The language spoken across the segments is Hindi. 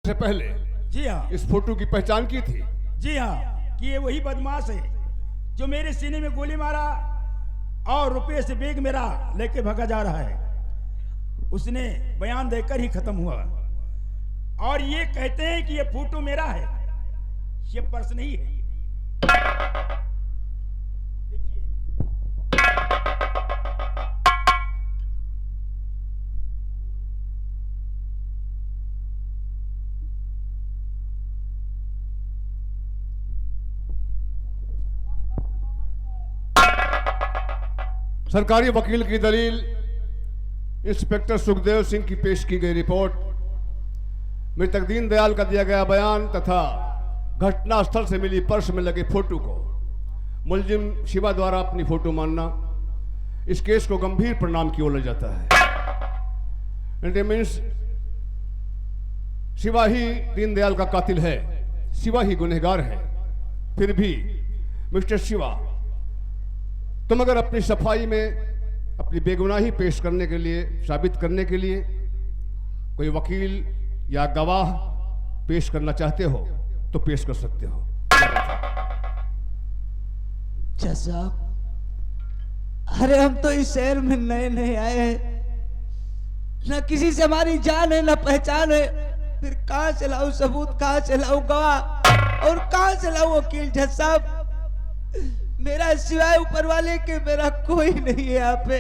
से पहले जी हाँ, इस फोटो की पहचान की थी। जी हाँ, कि ये वही बदमाश है जो मेरे सीने में गोली मारा और रुपये से बैग मेरा लेके भागा जा रहा है। उसने बयान देकर ही खत्म हुआ और ये कहते हैं कि ये फोटो मेरा है, ये पर्स नहीं है। सरकारी वकील की दलील, इंस्पेक्टर सुखदेव सिंह की पेश की गई रिपोर्ट, मृतक दीनदयाल का दिया गया बयान तथा घटना स्थल से मिली पर्स में लगे फोटो को मुलजिम शिवा द्वारा अपनी फोटो मानना इस केस को गंभीर परिणाम की ओर ले जाता है। इट मीन्स शिवा ही दीनदयाल का कातिल है, शिवा ही गुनहगार है। फिर भी मिस्टर शिवा, तुम अगर अपनी सफाई में अपनी बेगुनाही पेश करने के लिए, साबित करने के लिए कोई वकील या गवाह पेश करना चाहते हो तो पेश कर सकते हो। साहब, अरे हम तो इस शहर में नए नए आए हैं, न किसी से हमारी जान है न पहचान है, फिर कहां से लाऊं सबूत, कहां से लाऊं गवाह और कहां से लाऊं वकील। जज साहब, मेरा सिवाय ऊपर वाले के मेरा कोई नहीं है यहाँ पे।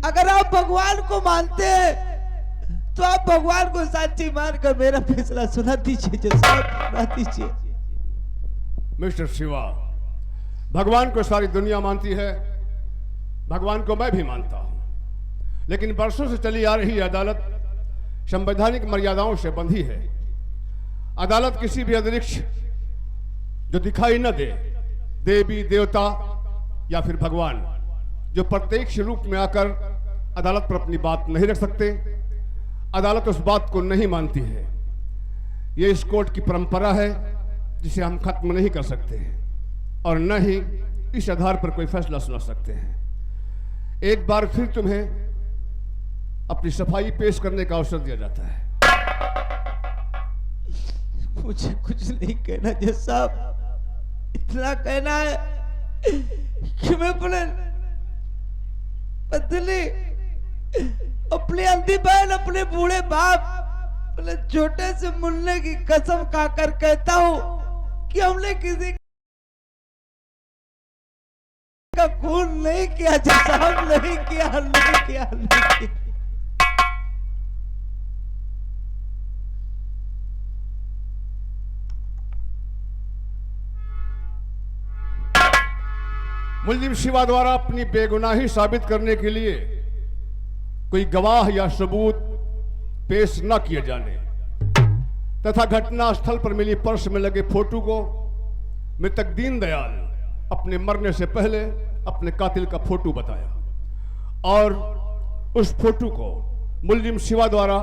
अगर आप भगवान को मानते हैं तो आप भगवान को साक्षी मानकर मेरा फैसला सुना दीजिए। जज साहब, सुना दीजिए। मिस्टर शिवा, भगवान को सारी दुनिया मानती है, भगवान को मैं भी मानता हूं, लेकिन वर्षों से चली आ रही अदालत संवैधानिक मर्यादाओं से बंधी है। अदालत किसी भी अध्यक्ष जो दिखाई न दे, देवी देवता या फिर भगवान, जो प्रत्यक्ष रूप में आकर अदालत पर अपनी बात नहीं रख सकते, अदालत उस बात को नहीं मानती है। ये इस कोर्ट की परंपरा है जिसे हम खत्म नहीं कर सकते और न ही इस आधार पर कोई फैसला सुना सकते हैं। एक बार फिर तुम्हें अपनी सफाई पेश करने का अवसर दिया जाता है। मुझे कुछ नहीं कहना जज साहब, इतना कहना है कि मैं अपने पत्नी, अपनी अंधी बहन, अपने बूढ़े बाप, अपने छोटे से मुन्ने की कसम खाकर कहता हूं कि हमने किसी का खून नहीं किया जज साहब, नहीं किया, नहीं किया, नहीं किया। मुलजिम शिवा द्वारा अपनी बेगुनाही साबित करने के लिए कोई गवाह या सबूत पेश न किए जाने तथा घटना स्थल पर मिली पर्स में लगे फोटो को मृतक दीनदयाल अपने मरने से पहले अपने कातिल का फोटो बताया और उस फोटो को मुलजिम शिवा द्वारा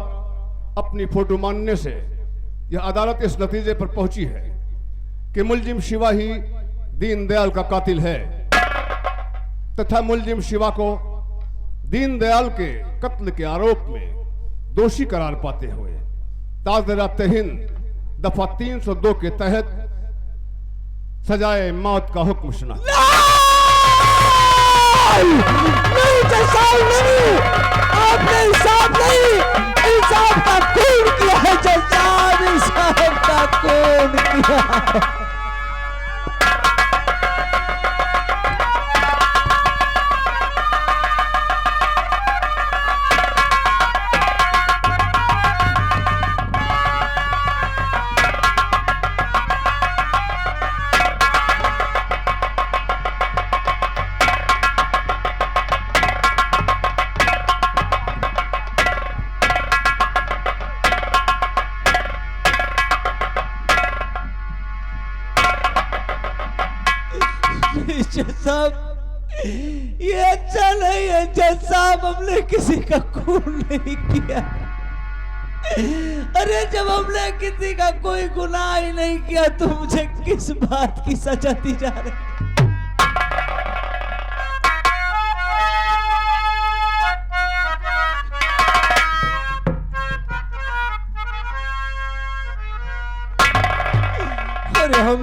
अपनी फोटो मानने से यह अदालत इस नतीजे पर पहुंची है कि मुलजिम शिवा ही दीनदयाल का कातिल है तथा मुलजिम शिवा को दीनदयाल के कत्ल के आरोप में दोषी करार पाते हुए ताज़-ए हिंद दफा 302 के तहत सजाए मौत का हुक्म सुना। नहीं जज साहब, नहीं, आपने इंसाफ नहीं, इंसाफ का खून किया है जज साहब, इंसाफ का खून किया है। जज साहब, ये अच्छा नहीं है जज साहब, हमने किसी का खून नहीं किया। अरे जब हमने किसी का कोई गुनाह ही नहीं किया तो मुझे किस बात की सजा दी जा रही है?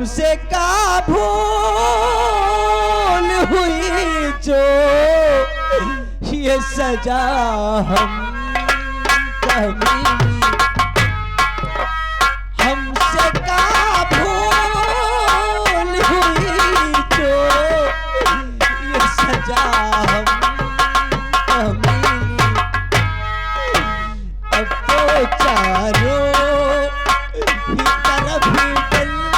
हमसे का भूल हुई जो ये सजा हम मिली। हमसे का भूल हुई जो ये सजा हम मिली। अब तो चारों ही तरफ गली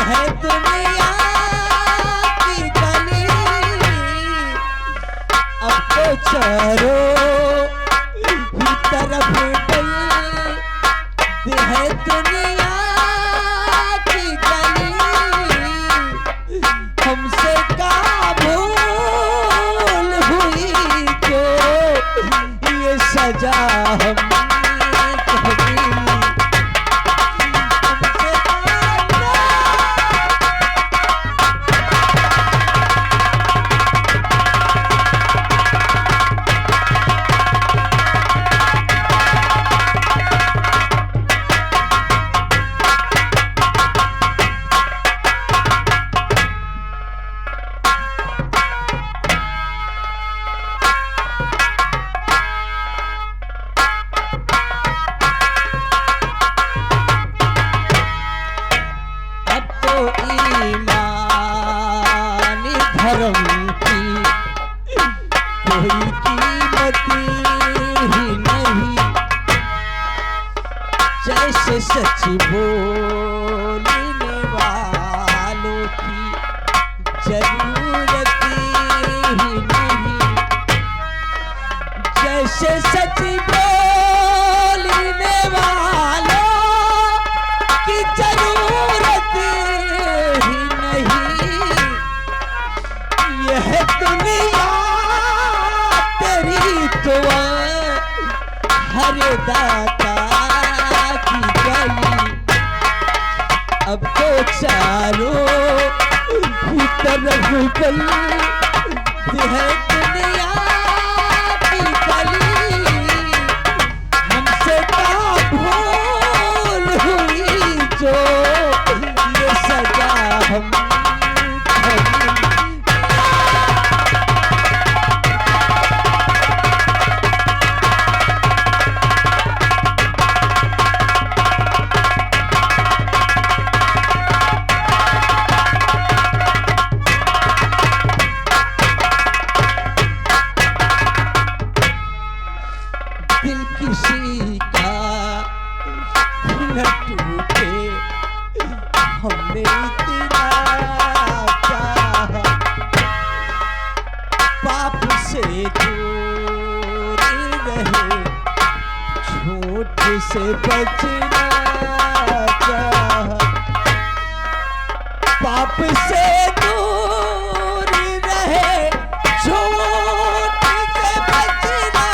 है दुनिया की गली। अब तो चारों ही तरफ गली है दुनिया की गली। हमसे का भूल हुई जो ये सजा हम जैसे सच बोलने वालों की जरूरत ही नहीं। जैसे सच बोलने वालों की जरूरत ही नहीं। यह दुनिया तेरी तो हर दाता की गली। अब तो चारों ही तरफ गली है दुनिया की गली। हमसे का भूल हुई जो ये सजा हम दिल किसी का न टूटे हमने इतना चाहा। पाप से दूर रहे झूठ से बचना चाहा। पाप से दूर रहे झूठ से बचना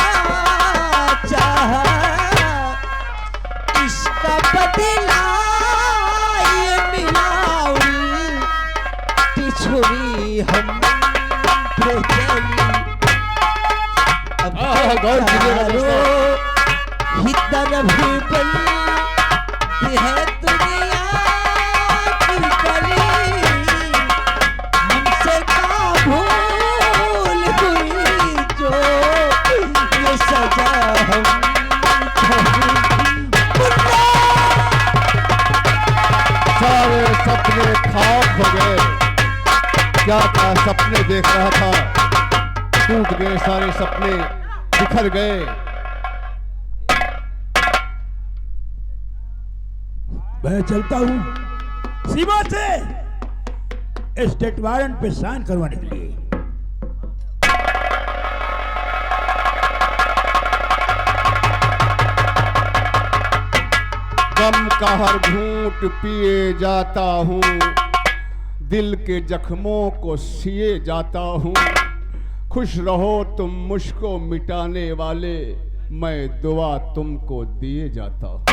चाहा। इसका बदला ये मिला उल्टी छुरी हम पे चली। अब गौर कीजिएगा दोस्तों। ही तरफ बनी है दुनिया की गली। हमसे का भूल हुई जो ये सजा हम सारे सपने खाक हो गए। क्या क्या सपने देख रहा था, टूट गए सारे सपने, बिखर गए। मैं चलता हूं सीमा से स्टेट वारंट पे साइन करवाने के लिए। गम का हर घूंट पिए जाता हूँ, दिल के जख्मों को सिए जाता हूँ। खुश रहो तुम मुझको मिटाने वाले, मैं दुआ तुमको दिए जाता हूँ।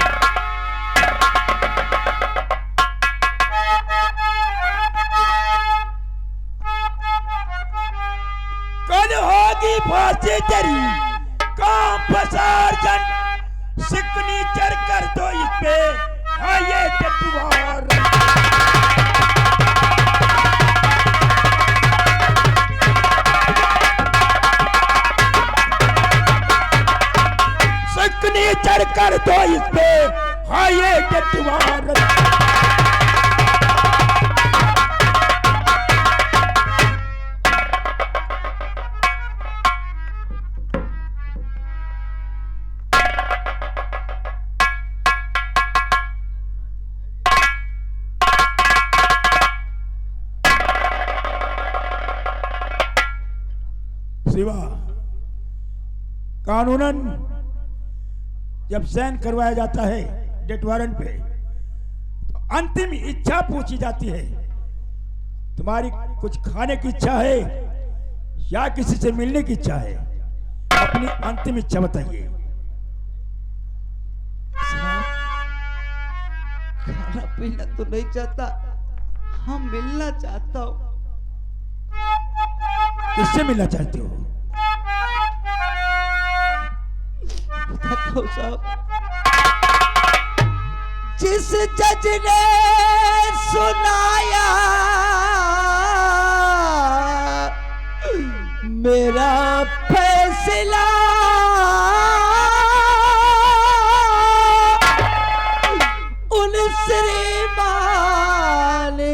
कल होगी फांसी तेरी, काम फसार जन सिकनी चढ़ कर दो इस पे हाँ ये जटवार सकनी चढ़कर दो इस पे, हाँ ये जटवार शिवा। कानूनन जब साइन करवाया जाता है डेथ वारंट पे तो अंतिम इच्छा पूछी जाती है, तुम्हारी कुछ खाने की इच्छा है या किसी से मिलने की इच्छा है? अपनी अंतिम इच्छा बताइए। खाना पीना तो नहीं चाहता, हाँ मिलना चाहता हूँ। किससे मिलना चाहते हो? बताता हूँ साहब। जिस जज ने सुनाया मेरा फैसला, उन श्रीमान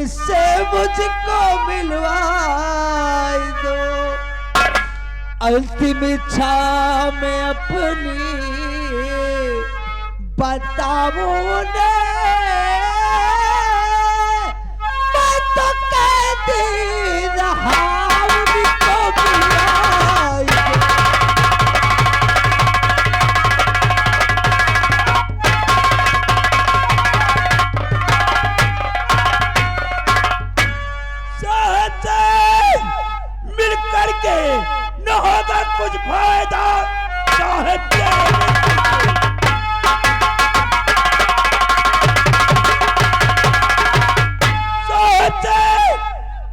से मुझको मिलवाई दो। अंतिम इच्छा में अपनी बताऊं ने, मैं तो कहती रहा उनको मिलवाई दो। मिल करके न होगा कुछ फायदा,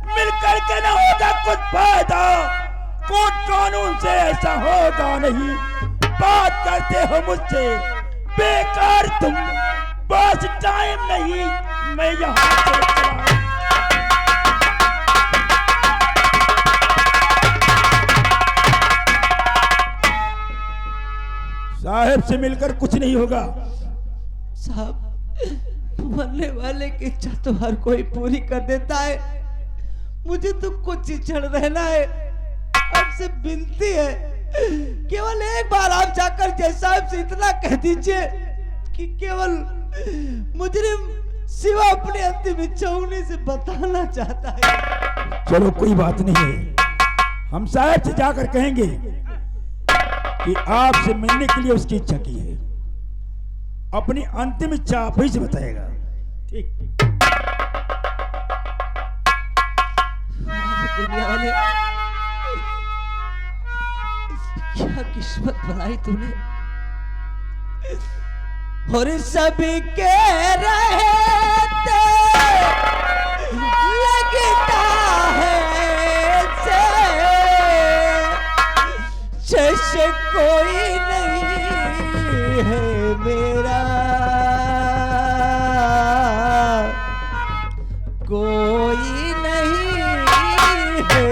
मिल करके न होगा कुछ फायदा, कोर्ट कानून से ऐसा होगा नहीं। बात करते हो मुझसे बेकार तुम, बस टाइम नहीं, मैं यहाँ से चला। साहब से मिलकर कुछ नहीं होगा। साहब मरने वाले की इच्छा तो हर कोई पूरी कर देता है, मुझे तो कुछ ही क्षण रहना है। आपसे विनती है केवल एक बार आप जाकर जज साहब से इतना कह दीजिए कि केवल मुजरिम शिवा अपनी अंतिम इच्छा उन्हीं से बताना चाहता है। चलो कोई बात नहीं है, हम साहब से जाकर कहेंगे कि आपसे मिलने के लिए उसकी इच्छा की है। अपनी अंतिम इच्छा आप ही से बताएगा। ठीक। दुनिया वाले क्या किस्मत बनाई तूने, और सभी के रहते लगता है जैसे कोई नहीं है मेरा, कोई नहीं है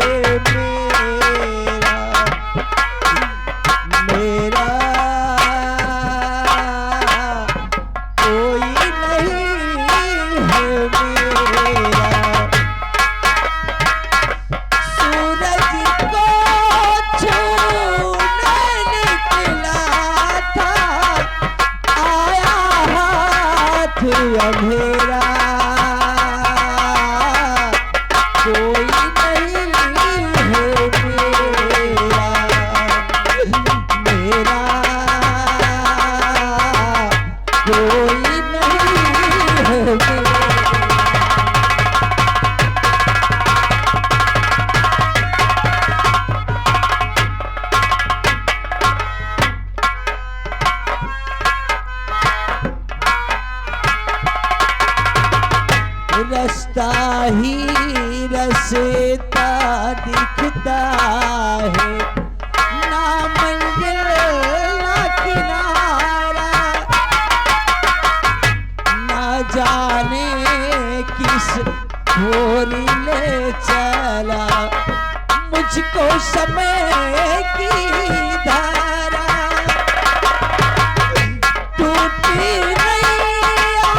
मेरा, कोई नहीं है मेरा। सूरज को छूने निकला था, आया हाथ अंधेरा, कोई नहीं है मेरा, मेरा कोई नहीं है मेरा। रास्ता ही रास्ता दिखता है, ना मंजिल ना किनारा, ना मुझको समय की धारा टूटी नैया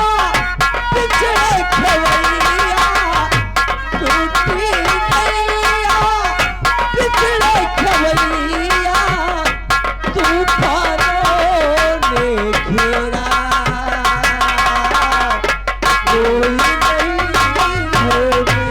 पिछड़े खवैया टूटी नैया पिछड़े खवैया तूफानों ने घेरा कोई नहीं हो मेरा।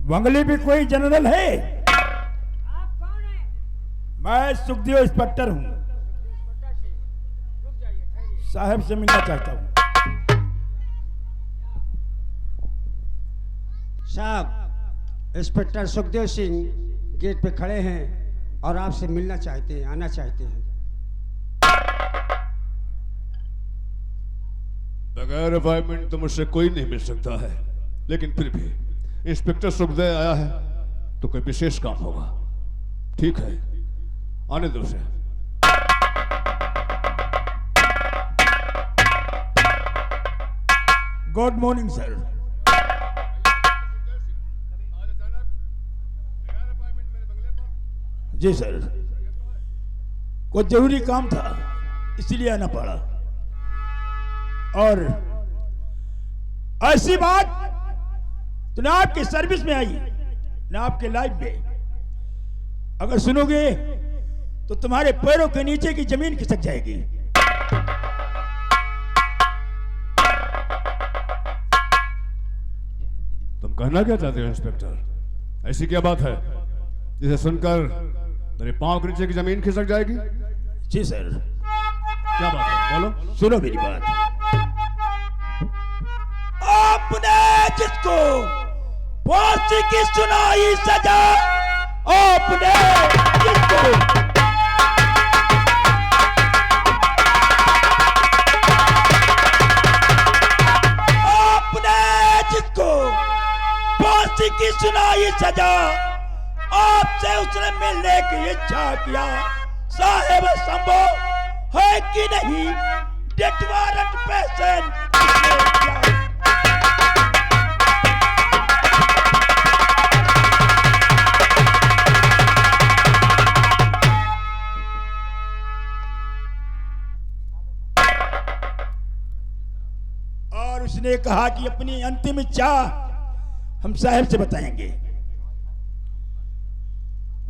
बंगले में कोई जनरल है? आप कौन है? मैं सुखदेव इंस्पेक्टर हूँ, साहब से मिलना चाहता हूँ। साहब, इंस्पेक्टर सुखदेव सिंह गेट पे खड़े हैं और आपसे मिलना चाहते हैं, आना चाहते हैं। बगैर अपॉइंटमेंट तो मुझसे कोई नहीं मिल सकता है, लेकिन फिर भी इंस्पेक्टर सुखदेव आया है तो कोई विशेष काम होगा। ठीक है, आने दो उसे। Good morning sir. जी सर, कुछ जरूरी काम था इसलिए आना पड़ा। और ऐसी बात तो ना आपकी सर्विस में आई ना आपके लाइफ में, अगर सुनोगे तो तुम्हारे पैरों के नीचे की जमीन खिसक जाएगी। तुम कहना क्या चाहते हो इंस्पेक्टर? ऐसी क्या बात है जिसे सुनकर मेरे पांव के नीचे की जमीन खिसक जाएगी? जी सर। क्या बात है, बोलो। सुनो मेरी बात। आपने जिसको फांसी की सुनाई सजा, आपने जिसको फांसी की सुनाई सजा, आपसे उसने मिलने की इच्छा किया। साहेब संभव है कि नहीं? डेथ वारंट पेशेंट और उसने कहा कि अपनी अंतिम इच्छा हम साहब से बताएंगे।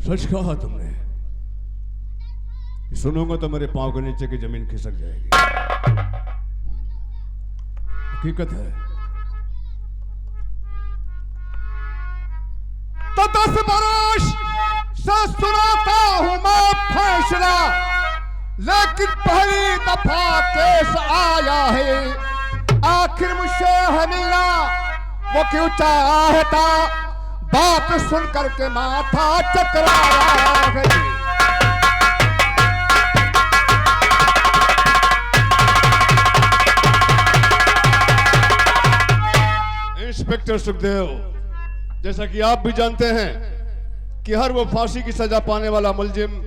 सच कहा तुमने कि सुनूंगा तो मेरे पांव के नीचे की जमीन खिसक जाएगी। हकीकत है। तो 10 बरस से सुनाता हूं मैं फैसला, लेकिन पहली दफा केस आया है। आखिर मुझसे है मिलना वो क्यों चाहता, बात सुन करके माथा चकराया है। इंस्पेक्टर सुखदेव, जैसा कि आप भी जानते हैं कि हर वो फांसी की सजा पाने वाला मुलजिम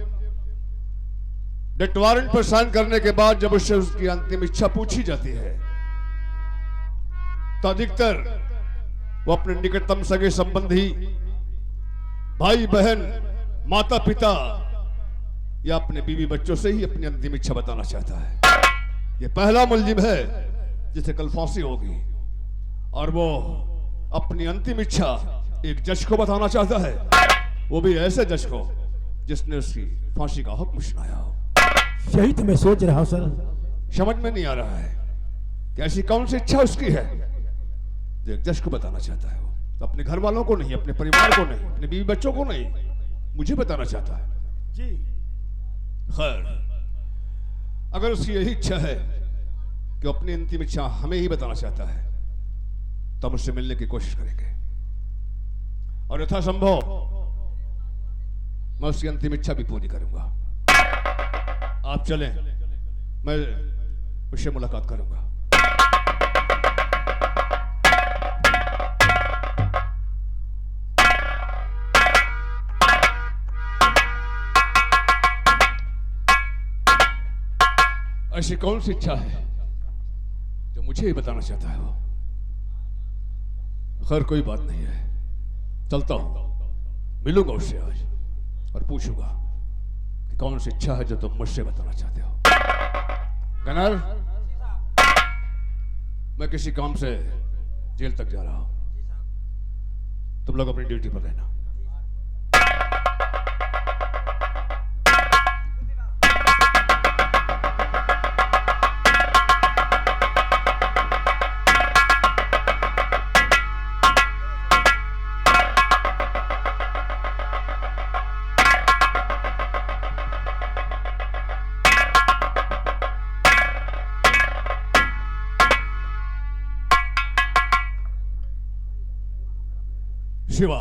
डेथ वारंट पर साइन करने के बाद जब उससे उसकी अंतिम इच्छा पूछी जाती है तो अधिकतर वो अपने निकटतम सगे संबंधी, भाई बहन, माता पिता या अपने बीवी बच्चों से ही अपनी अंतिम इच्छा बताना चाहता है। ये पहला मुलजिम है जिसे कल फांसी होगी और वो अपनी अंतिम इच्छा एक जज को बताना चाहता है, वो भी ऐसे जज को जिसने उसकी फांसी का हुक्म सुनाया हो। यही तो मैं सोच रहा हूं सर। समझ में नहीं आ रहा है कि ऐसी कौन सी इच्छा उसकी है जो एक जज को बताना चाहता है। वो तो अपने घर वालों को नहीं, अपने परिवार को नहीं, अपने बीवी बच्चों को नहीं, मुझे बताना चाहता है। जी खैर, अगर उसकी यही इच्छा है कि अपनी अंतिम इच्छा हमें ही बताना चाहता है तो हम उससे मिलने की कोशिश करेंगे और यथासंभव मैं उसकी अंतिम इच्छा भी पूरी करूंगा। आप चलें, मैं उससे मुलाकात करूंगा। ऐसी कौन सी इच्छा है जो मुझे ही बताना चाहता है वो? खैर कोई बात नहीं है, चलता हूं, मिलूंगा उससे आज और पूछूंगा कि कौन सी इच्छा है जो तुम मुझसे बताना चाहते हो। गनर, मैं किसी काम से जेल तक जा रहा हूं, तुम लोग अपनी ड्यूटी पर रहना। शिवा,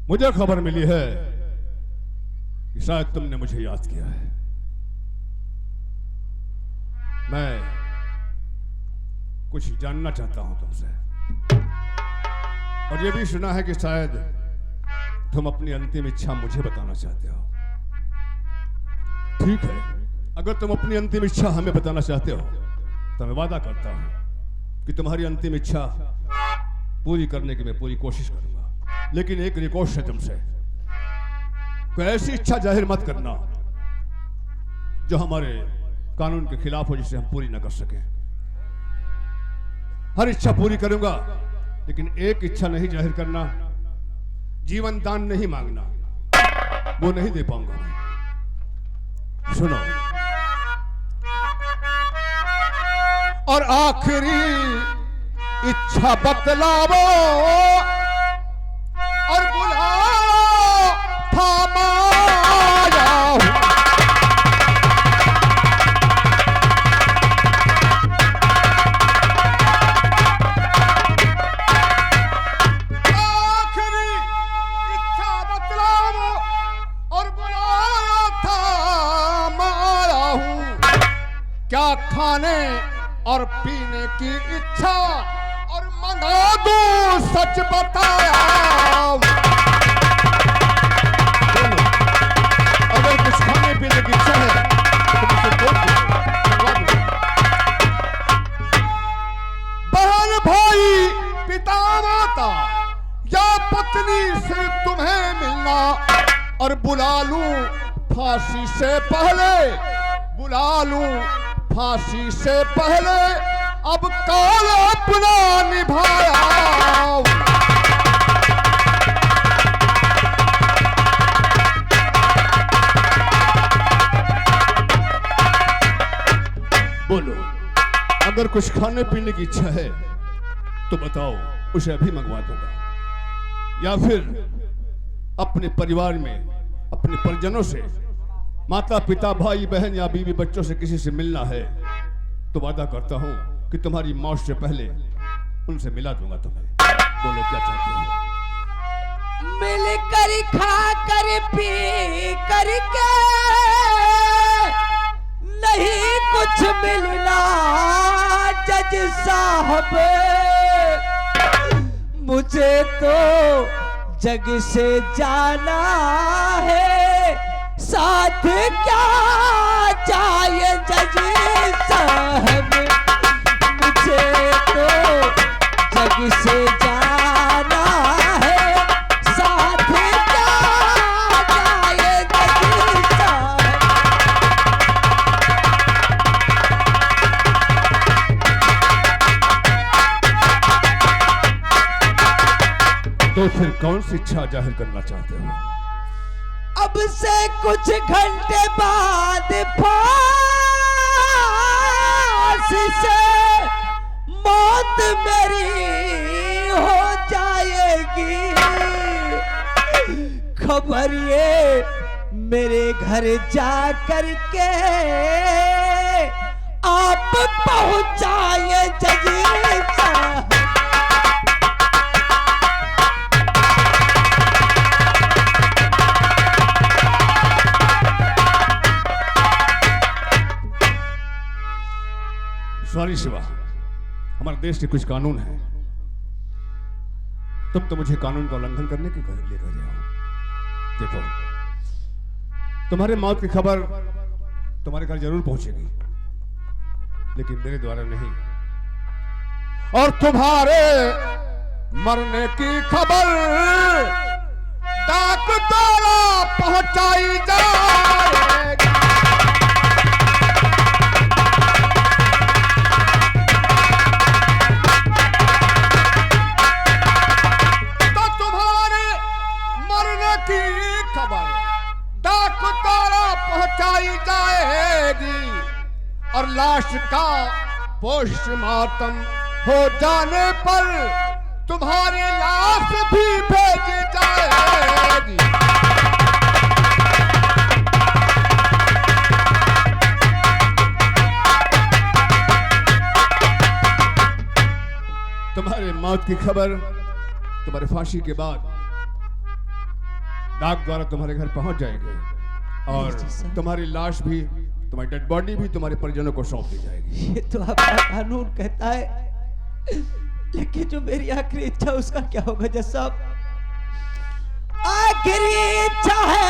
मुझे खबर मिली है कि शायद तुमने मुझे याद किया है। मैं कुछ जानना चाहता हूं तुमसे, और यह भी सुना है कि शायद तुम अपनी अंतिम इच्छा मुझे बताना चाहते हो। ठीक है, अगर तुम अपनी अंतिम इच्छा हमें बताना चाहते हो तो मैं वादा करता हूं कि तुम्हारी अंतिम इच्छा पूरी करने की मैं पूरी कोशिश करूंगा। लेकिन एक रिक्वेस्ट है तुमसे, कोई ऐसी इच्छा जाहिर मत करना जो हमारे कानून के खिलाफ हो, जिसे हम पूरी न कर सके। हर इच्छा पूरी करूंगा, लेकिन एक इच्छा नहीं जाहिर करना, जीवन दान नहीं मांगना, वो नहीं दे पाऊंगा मैं। सुनो, और आखिरी इच्छा बतलावो और बुलाओ थामाया। आखिरी इच्छा बतलावो और बुलाओ थामाया हूं। क्या खाने और पीने की इच्छा और मंगा दो सच बताया। अगर कुछ खाने पीने की इच्छा है तो मुझसे बोल दो। बहन, भाई, पिता, माता या पत्नी से तुम्हें मिलना और बुला लूं फांसी से पहले, बुला लूं फांसी से पहले, अब काल अपना निभाया। बोलो, अगर कुछ खाने पीने की इच्छा है तो बताओ, उसे अभी मंगवा दूंगा। या फिर अपने परिवार में अपने परिजनों से, माता पिता, भाई बहन या बीवी बच्चों से किसी से मिलना है तो वादा करता हूं कि तुम्हारी मौत से पहले उनसे मिला दूंगा तुम्हें। बोलो क्या चाहते हो? मिल कर खा कर पी करके नहीं कुछ मिलना जज साहब, मुझे तो जग से जाना है, साथ क्या चाहिए जज साहब, मुझे तो जग से जाना है, साथ क्या चाहिए जज साहब। तो फिर कौन सी इच्छा जाहिर करना चाहते हो? अब से कुछ घंटे बाद फांसी से मौत मेरी हो जाएगी, खबर ये मेरे घर जा कर के आप पहुंचाए जज साहब। बोलो, सॉरी शिवा, हमारे देश के कुछ कानून हैं। तुम तो मुझे कानून का उल्लंघन करने के लिए कह रहे हो। देखो, तुम्हारे मौत की खबर तुम्हारे घर जरूर पहुंचेगी, लेकिन मेरे द्वारा नहीं। और तुम्हारे मरने की खबर डाक द्वारा पहुंचाई जाएगी। तो तुम्हारे मरने की खबर डाक द्वारा पहुंचाई जाएगी और लाश का पोस्टमार्टम हो जाने पर तुम्हारी लाश भी भेजी जाएगी। तुम्हारे मौत की खबर तुम्हारे फांसी के बाद डाक द्वारा तुम्हारे घर पहुंच जाएगी और तुम्हारी लाश भी, तुम्हारी डेड बॉडी भी तुम्हारे परिजनों को सौंप दी जाएगी। ये तो आपका कानून कहता है, लेकिन जो मेरी आखिरी इच्छा उसका क्या होगा जज साहब? आखिरी इच्छा है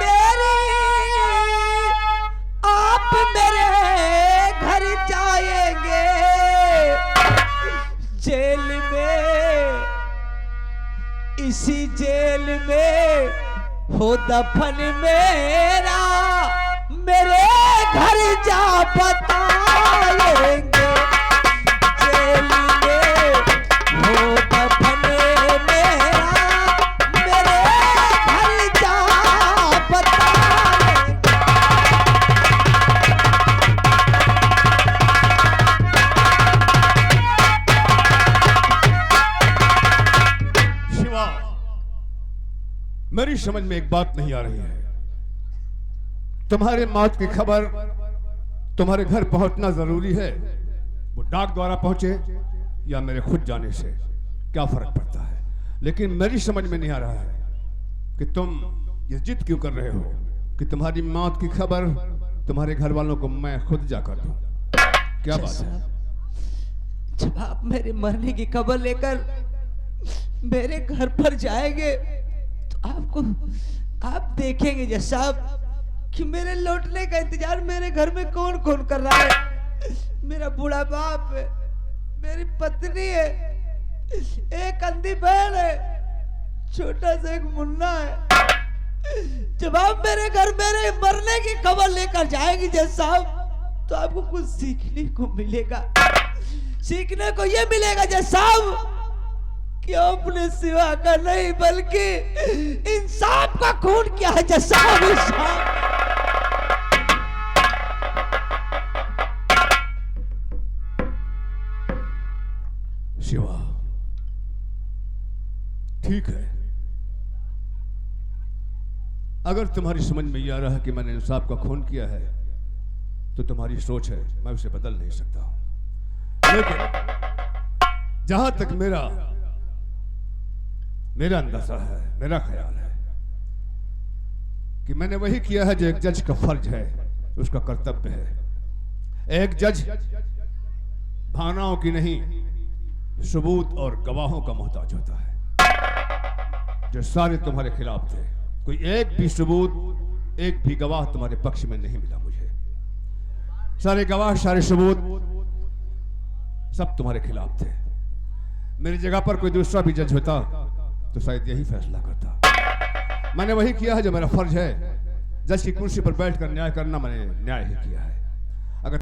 मेरी, आप मेरे घर जाएंगे, जेल में, इसी जेल में हो दफन मेरा, मेरे घर जा बताएंगे, जेल में हो दफन मेरा, मेरे घर जा बताएंगे। शिवा, मेरी समझ में एक बात नहीं आ रही है। तुम्हारे मौत की खबर तुम्हारे घर पहुंचना जरूरी है, वो डाक द्वारा पहुंचे या मेरे खुद जाने से क्या फर्क पड़ता है। लेकिन मेरी समझ में नहीं आ रहा है कि तुम ये जिद क्यों कर रहे हो कि तुम्हारी मौत की खबर तुम्हारे घर वालों को मैं खुद जाकर दूं। क्या बात है? जब आप मेरे मरने की खबर लेकर मेरे घर पर जाएंगे तो आप देखेंगे जज साहब कि मेरे लौटने का इंतजार मेरे घर में कौन कौन कर रहा है। मेरा बूढ़ा बाप है, मेरी पत्नी है, एक अंधी बहन है, छोटा सा एक मुन्ना है। जब आप मेरे घर मेरे मरने की खबर लेकर जाएंगे जज साहब तो आपको कुछ सीखने को मिलेगा। सीखने को ये मिलेगा जज साहब कि अपने सिवा का नहीं बल्कि इंसाफ का खून क्या है जज साहब। इंसाफ शिवा, ठीक है, अगर तुम्हारी समझ में यह आ रहा है कि मैंने इंसाफ का खून किया है तो तुम्हारी सोच है, मैं उसे बदल नहीं सकता। लेकिन जहां तक मेरा अंदाजा है, मेरा ख्याल है कि मैंने वही किया है जो एक जज का फर्ज है, उसका कर्तव्य है। एक जज भावनाओं की नहीं, सबूत और गवाहों का मोहताज होता है, जो सारे तुम्हारे खिलाफ थे। कोई एक भी सबूत, एक भी गवाह तुम्हारे पक्ष में नहीं मिला मुझे। सारे गवाह, सारे सबूत सब तुम्हारे खिलाफ थे। मेरी जगह पर कोई दूसरा भी जज होता तो शायद यही फैसला करता। मैंने वही किया है जो मेरा फर्ज है। जज की कुर्सी पर बैठकर न्याय करना मैंने न्याय ही किया है।